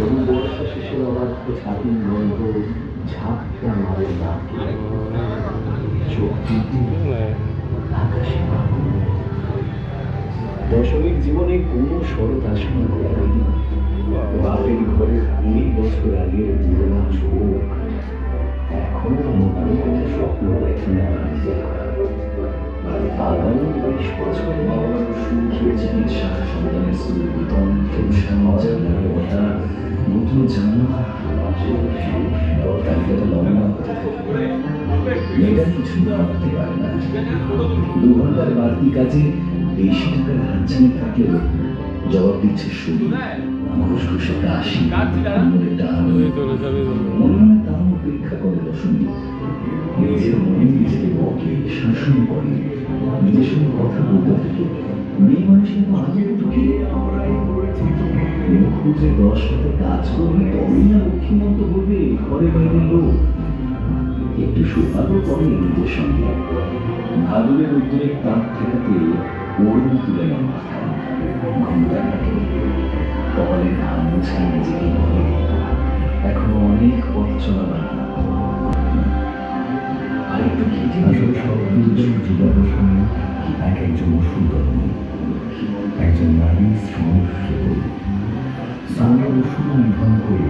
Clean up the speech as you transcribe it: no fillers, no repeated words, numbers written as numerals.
তবু বর্ষা শেষের অবাধ্য ছাতির গন্ধ ঝাপটা মারে নাকে। চোখ তুলতে আকাশে বাবু। দশমিক জীবনে কোনো শরৎ আশঙ্কা করেনি। বাপের ঘরে 20 বছর আগের পুরোনো চোখ এখনো নতুন কোনো স্বপ্ন দেখে না। আগামী 20 বছর বাবার সুখের চিকিৎসা, সন্তানের স্কুল বেতন, নতুন জামা, তালিকাটা লম্বা হতে থাকে। মেয়েটা কিছু ভাবতে পারে না। 2 ঘন্টার বাড়তি কাজে বেশি টাকার হাতছানি থাকলেও জবাব দিচ্ছে শুনি ঘুষঘুষে কাশি, মনে টান। মনে মনে তাও অপেক্ষা করে দশমী। নিজের মনে নিজেকে বকে, শাসন করে, নিজের সঙ্গে কথা বলতে থাকে। মেয়ে মানুষের তো আগে তোকে মুখুজে 10 হাতে কাজ করলে তবেই না লক্ষ্মীমন্ত বলবে ঘরে বাইরে লোক। একটু সুভাগও করে নিজের সঙ্গে। ভাদুরের উদ্দরে তাক ঠেকাতে ওড়না তুলে নেয় মাথায়। ঘুমটা কাটে, কপালে ঘাম মুছায় নিজেকে বলে এখনো অনেক পথ চলা বাকি। আরেকটু ঘেটে আসলে সব দুর্জন জীবদর্শনে এক একজন সুন্দর মেয়ে, একজন নারী শ্রমিক কেবল স্থানীয় ওষুধ নিধন করে